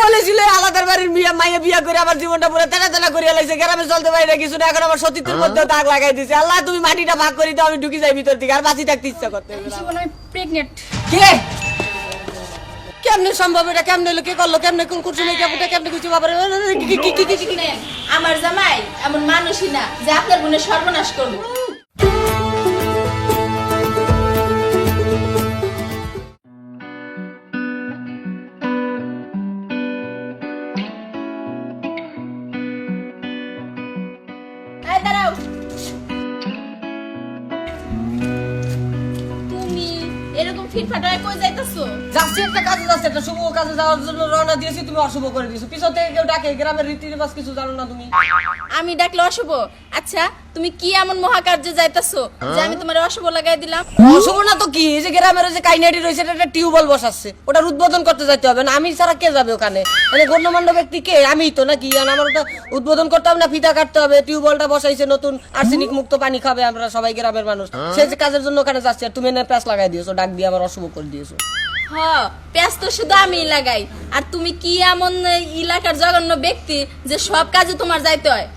বলেছিলে আলাদার বাড়ির মাইয়া বিয়া করে আমার জীবনটা পুরো তেনা তেনা করিয়া লাইছে, গ্রামে চলতে পারি না কিছু না, এখন আমার সতীত্বের মধ্যে দাগ লাগাই দিছে। আল্লাহ তুমি মাটিটা ভাগ করে দাও, আমি ঢুকি যাই ভিতর থেকে, আর বাঁচি থাকতে ইচ্ছা করতে। জীবনে আমি প্রেগনেন্ট। কে কেমনে সম্ভব? এটা কেমনে হলো? কে করলো? কেমনে কোন কুরসুমে কেমনে কেমনে কিছু বাবার আমার জামাই এমন মানুষই না যে আপনার বোনের সর্বনাশ করবো। দাঁড়াও, তুমি এরকম ফিটফাট হয়ে কই যাইতাছো? যাচ্ছি একটা কাজে, যাচ্ছে একটা শুভ কাজে যাওয়ার জন্য রওনা দিয়েছি, তুমি অশুভ করে দিয়েছো। পিছন থেকে কেউ ডাকে, গ্রামের রীতি রেওয়াজ কিছু জানো না তুমি? আমি ডাকলে অশুভ? আচ্ছা তুমি কি এমন মহাকার্যে যাইতাছো যে আমি তোমার অশুভ লাগাই দিলাম? অশুভ না তো কি, এই যে গ্রামের যে কাইনাটি রয়েছে এটা একটা টিউবওয়েল বসাচ্ছে, ওটার উদ্বোধন করতে যাইতে হবে না, আমি ছাড়া কে যাবে ওখানে? মানে গণ্যমান্য ব্যক্তি কে? আমিই তো নাকি? আর আমার ওটা উদ্বোধন করতে হবে না, ফিতা কাটতে হবে, টিউবওয়েলটা বসাইছে নতুন, আর্সেনিক মুক্ত পানি খাবে আমরা সবাই গ্রামের মানুষ, সে যে কাজের জন্য ওখানে যাচ্ছে, আর তুমি এনে প্যাঁচ লাগাই দিয়েছো, ডাক দিয়ে আবার অশুভ করে দিয়েছো। হ্যাঁ, পেঁয়াজ তো শুধু আমি লাগাই, আর তুমি কি এমন এলাকার জঘন্য ব্যক্তি যে সব কাজে তোমার যাইতে হয়?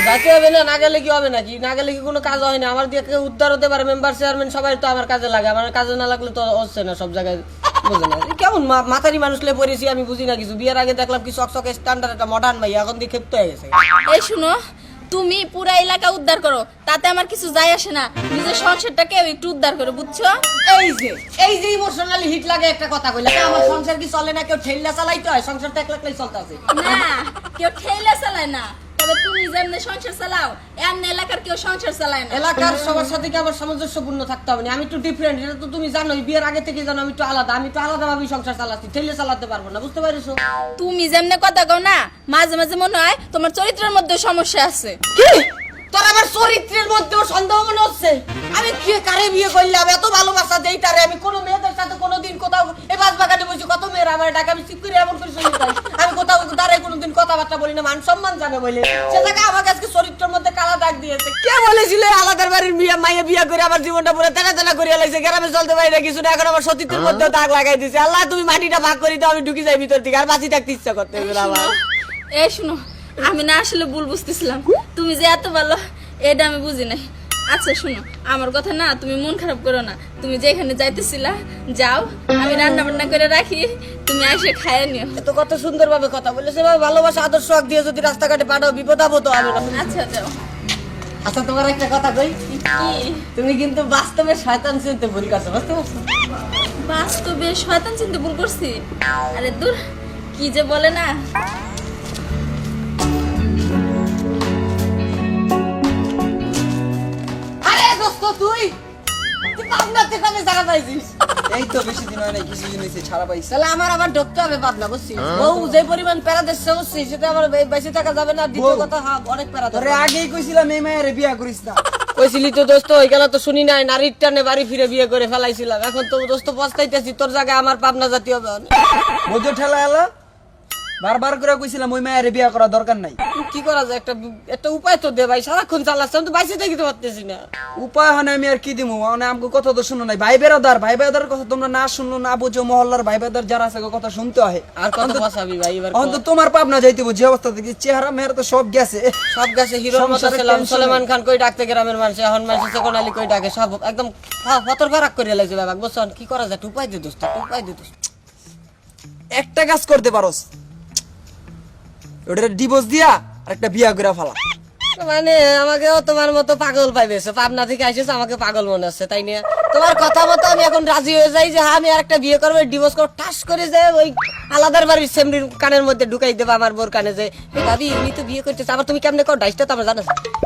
যাইতে হবে না, না গেলে কি হবে নাকি? না গেলে কি কোনো কাজ হয় না? আমার দিয়ে কেউ উদ্ধার হতে পারে? মেম্বার চেয়ারম্যান সবাই তো আমার কাজে লাগে, আমার কাজে না লাগলে তো হচ্ছে না সব জায়গায়। বুঝে না কেমন মাথারি মানুষ লে পড়েছি আমি, বুঝি না কিছু। বিয়ের আগে দেখলাম কি চকচকে স্ট্যান্ডার্ড একটা মডার্ন ভাই, এখন দিয়ে ক্ষিপ্ত হয়ে গেছে। এই শুনো, তুমি পুরা এলাকা উদ্ধার করো, তাতে আমার কিছু যায় আসে না, নিজের সংসারটাকে একটু উদ্ধার করো, বুঝছো? এই যে ইমোশনালি হিট লাগে একটা কথা কইলা, আমার সংসার কি চলে না? কেউ ঠেল্লা চালাইতে হয়? সংসার তো একলা একলাই চলতে আছে। না, কেউ ঠেলা চালায় না, তবে তুমি যেমনে সংসার চালাও এমনি এলাকার কেউ সংসার চালায় না। এলাকার সবার সাথে কি আমার সামঞ্জস্যপূর্ণ থাকতে হবে না? আমি একটু ডিফারেন্ট, এটা তো তুমি জানোই, বিয়ের আগে থেকে জানো আমি একটু আলাদা, আমি তো আলাদা ভাবে সংসার চালাচ্ছি, ঠেলে চালাতে পারবো না, বুঝতে পারিস? তুমি যেমনে কথা কও না, মাঝে মাঝে মনে হয় তোমার চরিত্রের মধ্যে সমস্যা আছে। কি তোর আমার চরিত্রের মধ্যেও সন্দেহ মনে হচ্ছে? আমি কি কারে বিয়ে করলাম? এত ভালোবাসা দেই তারে আমি, কোনো মেয়েদের সাথে কোনোদিন কোথাও এই বাস বাগানে বসে কত মেয়েরা আমার ডাকে, আমি চুপ করে এমন করে শুনি তাই। আমি কোথাও দাঁড়ায় কোনোদিন কথাবার্তা বলি না, মান সম্মান জানে বলে, সে জায়গা আমাকে আজকে চরিত্রের মধ্যে কালা দাগ দিয়েছে। কে বলেছিল আলাদার বাড়ির মাইয়া বিয়া করে আমার জীবনটা পুরো তেনা তেনা করিয়া লাইছে, গ্রামে চলতে পারি না কিছু না, এখন আমার সতীত্বের মধ্যে দাগ লাগাই দিছে। আল্লাহ তুমি মাটিটা ভাগ করে দাও, আমি ঢুকি যাই ভিতর থেকে, আর বাঁচি থাকতে ইচ্ছা করতে আমার। এই শুনো, আমি না আসলে ভুল বুঝতেছিলাম, তুমি যে এত ভালো এটা আমি বুঝি নাই। আচ্ছা শুনো, আমার কথা না তুমি মন খারাপ করো না, তুমি যেখানে যাইতেছিলা যাও, আমি রান্না বান্না করে রাখি, তুমি এসে খাইয়ে নিও। এত কত সুন্দর ভাবে কথা বলেছে, ভালোবাসা আদর্শ হক দিয়ে যদি রাস্তাঘাটে পাঠাও বিপদ আপদ হবে না। আচ্ছা যাও। আচ্ছা তোমার একটা কথা কই, কি? তুমি কিন্তু বাস্তবে শয়তান চিনতে ভুল করছো, বুঝতে পারছো? বাস্তবে শয়তান চিনতে ভুল করছি? আরে দূর, কি যে বলে না। আরে দোস্ত তুই পাবনা থেকে জায়গা পাইছিস? এই তো বেশি দিন হয় না, কিছুদিন হয়েছে ছাড়া পাইছি। তাহলে আমার আবার ঢুকতে হবে পাবনা, বুঝছিস? বউ যে পরিমাণ প্যারা দিচ্ছে বুঝছিস, সেটা আমার বেশি থাকা যাবে না। দ্বিতীয় কথা, অনেক প্যারা তোরে আগেই কইছিলাম এই মায়ের বিয়া করিস না। কইছিলি তো দোস্ত, ওই গেলা তো শুনি নাই, নারীর টানে বাড়ি ফিরে বিয়ে করে ফেলাইছিলাম, এখন তো দোস্ত পস্তাইতেছি, তোর জায়গায় আমার পাবনা জাতীয় মজো ঠেলা এলা বারবার করে কইছিলাম ওই মায়ের বিয়া করা দরকার নাই। কি করা যায়? একটা উপায় তো দে ভাই, সারাক্ষণ চালাচ্ছে, আমি তো বাইসে থেকে পারতেছি না। উপায় হয় না, আমি আর কি দিমু? মানে আমাকে কথা তো শুনো নাই, ভাই বেরাদার কথা তোমরা না শুনলো না বুঝো, মহল্লার ভাই বেরাদার যারা আছে কথা শুনতে হয়। আর কত বসাবি ভাই? এবার অন্ত তোমার পাবনা যাইতে বুঝি অবস্থা দেখি, চেহারা মেয়ের তো সব গেছে, সব গেছে। হিরোর মতো ছিলাম, সলেমান খান কই ডাকতে গ্রামের মানুষ, এখন মানুষ সেকন আলী কই ডাকে, সব একদম ফতর ফারাক করে লাগছে বাবা। বুঝছো কি করা যায়? উপায় দে দোস্ত, উপায় দে দোস্ত। একটা কাজ করতে পারোস, ওটা ডিভোর্স দিয়া আর একটা বিয়া করে ফেলা। মানে আমাকেও তোমার মতো পাগল পাইবেছো, পাবনা থেকে আসিস আমাকে পাগল মনে হচ্ছে, তাই নিয়ে তোমার কথা মতো আমি এখন রাজি হয়ে যাই যে হ্যাঁ আমি আর একটা বিয়ে করবো, ডিভোর্স করবো, টাস করে যায় ওই আলাদার বাড়ির সেমরির কানের মধ্যে ঢুকাই দেবো আমার বোর কানে, যে ভাবি উনি তো বিয়ে করতেছে। আবার তুমি কেমনে কর ডাইসটা তো আমার জানো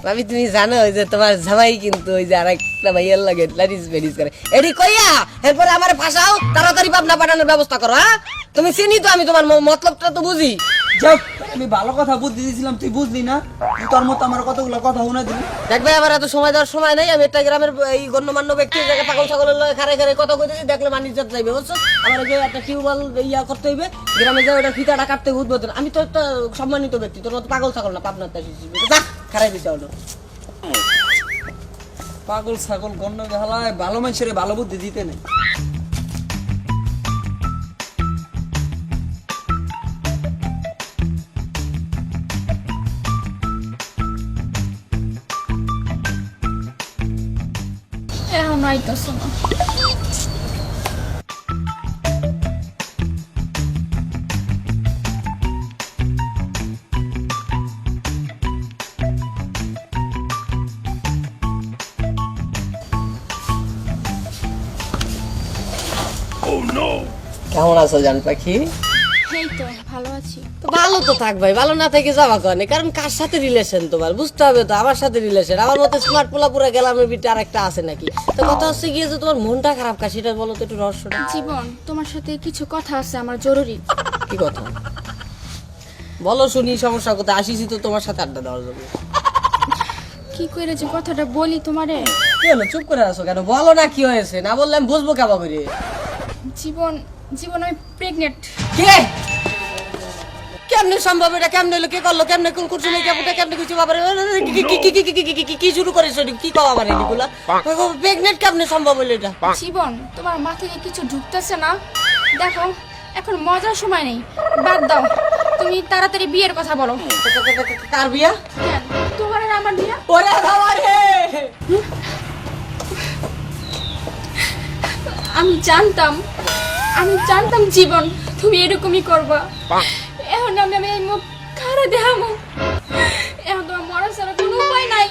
ভাবি, তুমি জানো ওই যে তোমার জামাই কিন্তু ওই যে আর একটা ভাইয়ের লাগে ল্যাডিস বেডিস করে, এটি কইয়া এরপরে আমার ফাঁসাও, তাড়াতাড়ি পাবনা পাঠানোর ব্যবস্থা করো। হ্যাঁ তুমি চিনি তো, আমি তোমার মতলবটা তো বুঝি। যাও, আমি ভালো কথা বুদ্ধি দিয়েছিলাম, তুই বুঝলি না, তুই তোর মতো আমার কতগুলো কথা শুনে দিলি। দেখবে আবার এত সময় দেওয়ার সময় নাই, আমি একটা গ্রামের এই গণ্যমান্য ব্যক্তির জায়গায় পাগল ছাগলের লয় খারে খারে কথা কইতেছি, দেখলে মানিজ্য যাইবে, বুঝছো? আমার যে একটা টিউবওয়েল ইয়া করতে হইবে গ্রামে, যে ওটা ফিতাটা কাটতে হবে উদ্বোধন। আমি তো একটা সম্মানিত ব্যক্তি, তোর মতো পাগল ছাগল না, পাবনার যা খারাই দিতে হলো। পাগল ছাগল গণ্য বেহালায় ভালো মানুষের ভালো বুদ্ধি দিতে নেই। এখনো আইতাছো না। কেমন আছো জান পাখি? এই তো ভালো আছি। তো ভালো তো থাক ভাই, ভালো না থেকে যাওয়া কেন? কারণ কার সাথে রিলেশন তোমার বুঝতে হবে তো। আমার সাথে রিলেশন, আমার মতো স্মার্ট পোলা পুরা গেলামের ভিতরে আরেকটা আছে নাকি? তো কথা হচ্ছে গিয়ে যে তোমার মনটা খারাপ কা, সেটা বলো তো একটু রহস্যটা। জীবন, তোমার সাথে কিছু কথা আছে আমার জরুরি। কি কথা বলো শুনি, সমস্যা কোথায়? আসিছি তো তোমার সাথে আড্ডা দেওয়ার জন্য। কি করে যে কথাটা বলি তোমারে? কি হলো, চুপ করে আছো কেন? বলো না কি হয়েছে, না বললে আমি বুঝবো কেমন করে। জীবন, জীবন আমি প্রেগনেন্ট। কে? কেমনে সম্ভব এটা? কেমনে হলো? কে করলো? কেমনে কোন করছো? কেমনে কেমনে কিছু বাবা কি শুরু করেছো? কি কও আবার এগুলা? প্রেগনেন্ট কেমনে সম্ভব হলো এটা? জীবন, তোমার মাথায় কিছু ঢুকতেছে না? দেখো, এখন মজার সময় নেই, বাদ দাও। তুমি তাড়াতাড়ি বিয়ের কথা বলো। কার বিয়া? কেন, তোমার আর আমার বিয়ে? ওরে বাবা রে! আমি জানতাম জীবন তুমি এরকমই করবা। এখন আমি এই মুখ কারে দেখাবো? এখন তোমার মরা ছাড়া কোনো উপায় নাই।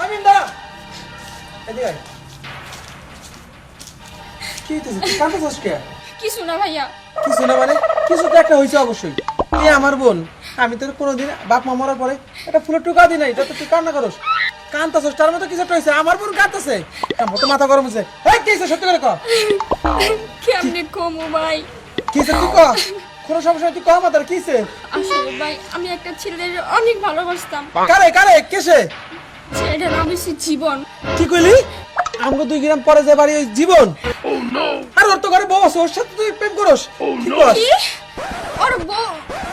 আমি দাঁড়া, এদিকে আয়। কি হইতেছে? তুই কাঁদতেছিস কে? কিছু না ভাইয়া। কিছু না মানে? কিছু তো একটা হয়েছে অবশ্যই। এ আমার বোন, আমি তোর কোনোদিন বাপ মা মরার পরে একটা ফুলের টুকা দিই নাই, যাতে তুই কান্না করস। কাঁদতেছিস, তার মতো কিছু একটা হয়েছে। আমার বোন কাঁদতেছে, আমার তো মাথা গরম হয়েছে। এই কি হয়েছে সত্যি করে ক। কেমনে কমু ভাই? কি হয়েছে তুই ক। কোনো সমস্যা নেই, তুই ক আমাদের কি হয়েছে? আসলে ভাই, আমি একটা ছেলের অনেক ভালোবাসতাম। কারে কারে কেসে? ছেলেটার নাম হচ্ছে জীবন। কি কইলি? আমগো 2 গ্রাম পরে যে বাড়ি ওই জীবন। আর ওর তো ঘরে বউ আছে, ওর সাথে তুই প্রেম করস? কি কস? কি? ওর বউ?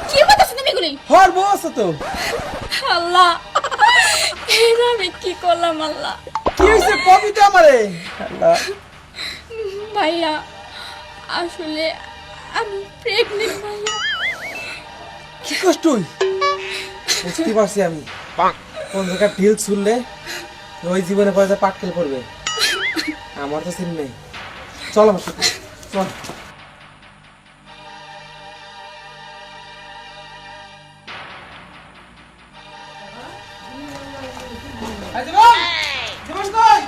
কি বলতেছ তুমি এগুলি? হর বউ আছে তো। আল্লাহ, এটা আমি কি করলাম আল্লাহ? কি হইছে কবিতা আমারে? আল্লাহ, ভাইয়া, আসলে আমি প্রেগনেন্ট ভাইয়া। কি কষ্ট তুই? বুঝতে পারছি আমি। কোন জায়গায় ঢিল ছুড়লে ওই জীবনে পরে পাটকেল পড়বে। আমার তো চিন নেই। চল আমার সাথে চল। এই জীবন! জীবন কই?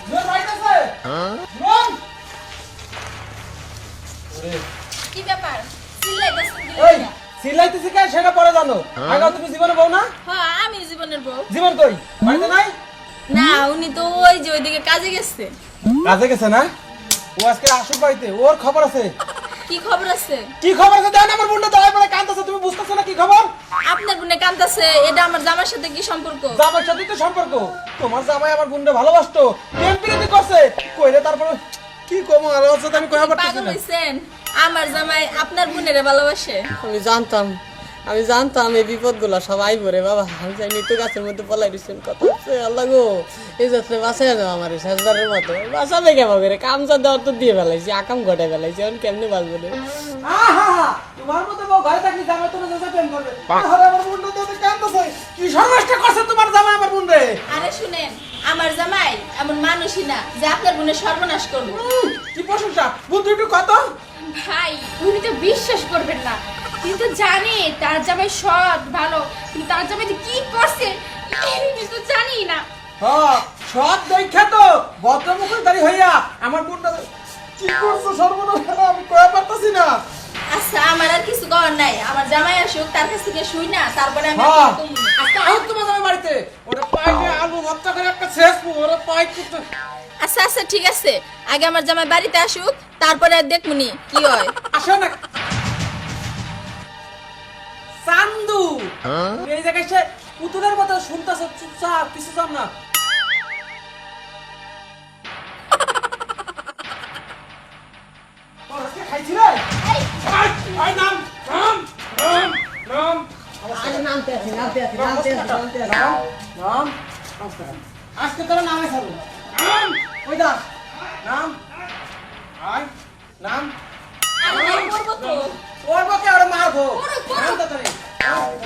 জীবন বাড়িতে আছে? জীবন! ওরে, কি ব্যাপার? চিল্লাইতেছেন কি এই, লাগা? সিলাইতেছি কে সেটা পরে জানো। আগে তুমি জীবনে বউ না? হ্যাঁ, আমি জীবনের বউ। জীবন কই? বাড়িতে নাই? না, উনি তো ওই যে ওইদিকে কাজে গেছে। কাজে গেছে না? ও আজকে আসুক বাড়িতে, ওর খবর আছে। কি খবর আছে? কি খবর আছে? দেন আমার বোনটা দাঁড়ায় পড়ে কাঁদতেছে, তুমি বুঝতেছো না কি খবর? আপনার বোনে কান্দাছে, এটা আমার জামার সাথে কি সম্পর্ক? জামাইয়ের সাথে তো সম্পর্ক। তোমার জামাই আমার বোনটা ভালোবাসতো, প্রেম প্রীতি করছে। কইরে তারপরে কি কম আর ওর সাথে আমি কইয়া পারতেছি পাগল না। হইছেন? আমার জামাই আপনার বোনের ভালোবাসে। আমি জানতাম এই বিপদগুলো সবাই ভরে বাবা। আমি চাই মৃত্যু গাছের মধ্যে পলাই দিচ্ছেন কথা হচ্ছে। আল্লাহ গো, এই যাত্রে বাঁচাই যাও আমার শেষবারের মতো। বাঁচাবে কেমন করে? কামচা দেওয়ার তো দিয়ে ফেলাইছি, আকাম ঘটাই ফেলাইছি, এখন কেমনি বাঁচবো রে? আহা, তোমার মতো বউ ঘরে থাকলে জামাই তোমার সাথে প্রেম করবে। তাহলে আমার বোনটা তো কাঁদতেছে। কি সর্বনাশটা করছে তোমার জামাই আমার বোন রে? আরে শুনেন, আমার জামাই এমন মানুষই না যে আপনার বোনের সর্বনাশ করবো। কি প্রশংসা! বোন তুই একটু কত? ভাই, উনি তো বিশ্বাস করবেন না, কিন্তু জানি তার জামাই সৎ ভালো, কিন্তু তার জামাই যে কি করছে এটা তো জানি না। হ্যাঁ, সব দেখা তো ভদ্রমুখের দাঁড়ি হইয়া আমার বোনটা কি করছে সর্বনাশ, আমি কয়া পারতাছি না। আচ্ছা, আমার আর কিছু করার নাই, আমার জামাই আসুক, তার কাছ থেকে শুই না, তারপরে আমি হ্যাঁ, আপনাকে কমু। আজকে আহুত তোমার জামাই বাড়িতে ওটা পাইতে আলু ভর্তা করে একটা শেষ ওরা পাই করতে। আচ্ছা আচ্ছা, ঠিক আছে, আগে আমার জামাই বাড়িতে আসুক, তারপরে দেখমুনি কি হয়। আসো না চান্দু, এই জায়গায় সে পুতুলের মতো শুনতেছ, চুপচাপ কিছু জান না। তোর আজকে খাইছিলে? আই নাম নাম নাম নাম নামতে আছি। নাম আজকে তোর নামে ছাড়ো। নাম ওই দা নাম আয় নাম আমি নাই করবো তো ওর বকে আর মারবো বরুক, বরুক। নাম তো তোরে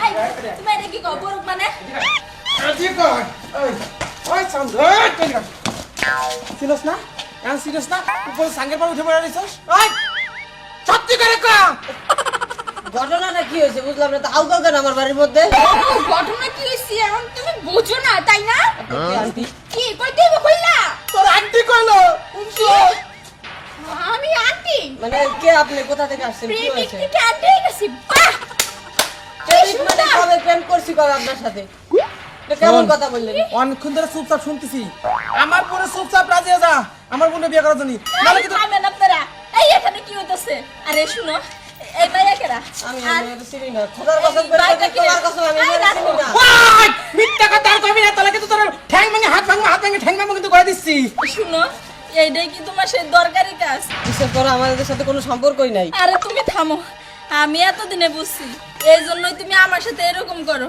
এই, তুমি এটা কি কও বরুক মানে ঠিক কর ওই ওই সাউন্ড ওই তুই সিরিয়াস না এখন সিরিয়াস না উপরে সাঙ্গের পর উঠে পড়ে রইছস ওই সত্যি করে কর ঘটনাটা কি হয়েছে বুঝলাম না, তো আউ কাউ কেন আমার বাড়ির মধ্যে? ঘটনা কি হইছে এখন তুমি বুঝো না তাই না কি আন্টি? কি কই দেব কইলা তোর আন্টি কইলো আমি আন্টি মানে কে আপনি, কোথা থেকে আসছেন, কি প্রেমিক হয়েছে? থেকে আন্টি হয়ে গেছি বাহ প্রেমিক মানে কবে প্রেম করছি কবে আপনার সাথে? এটা কেমন কথা বললেন? অনেকক্ষণ ধরে চুপচাপ শুনতেছি আমার বোনের চুপচাপ রাজি হয়ে যা আমার বোনের বিয়ে করার জন্য নাহলে কিন্তু থামেন আপনারা এই এখানে কি হইতাছে আরে শুনো এই মাইয়া কেরা আমি এটা চিনি না, খোদার কসম করে বলছি, তোমার কসম আমি এটা চিনি না। ওই মিথ্যা কথা আর কইবি না তাহলে কিন্তু তোর ঠ্যাং ভেঙে হাত ভেঙে ঠ্যাং ভেঙে কিন্তু করে দিচ্ছি শুনো এইটাই কি তোমার সেই দরকারি কাজ বিশ্বাস করো আমাদের সাথে কোনো সম্পর্কই নাই। আরে তুমি থামো আমি এতদিনে বুঝছি এই জন্যই তুমি আমার সাথে এরকম করো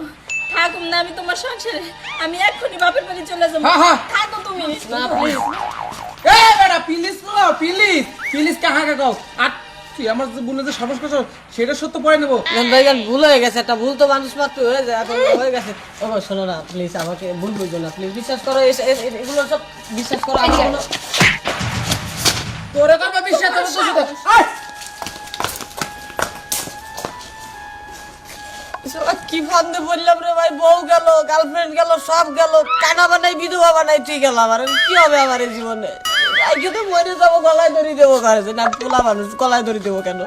থাকুম না আমি তোমার সংসারে আমি এক্ষুনি বাপের বাড়ি চলে যাবো হ্যাঁ, হ্যাঁ। থাকো তুমি না প্লিজ, এ বেটা প্লিজ বলো প্লিজ কাহা কাও আর তুই আমার যে বলে যে সাহস করছ সেটা সত্য পড়ে নেব ভাইজান ভুল হয়ে গেছে, একটা ভুল তো মানুষ মাত্র হয়ে যায়, এখন হয়ে গেছে। ও শোনো না প্লিজ, আমাকে ভুল বুঝো না প্লিজ, বিশ্বাস করো এগুলো সব বিশ্বাস করো। আমি কোনো তোরে করবে বিশ্বাস তোর তো শুধু আয় এসব কি ফান্দে বললাম রে ভাই, বউ গেল, গার্লফ্রেন্ড গেল, সব গেল, কানা বানাই বিধবা বানাই তুই গেল, আমার কি হবে আমার এই জীবনে? আজকে তো মরে যাবো, গলায় ধরি দেবো কারে, না পোলা মানুষ গলায় ধরি দেবো কেন?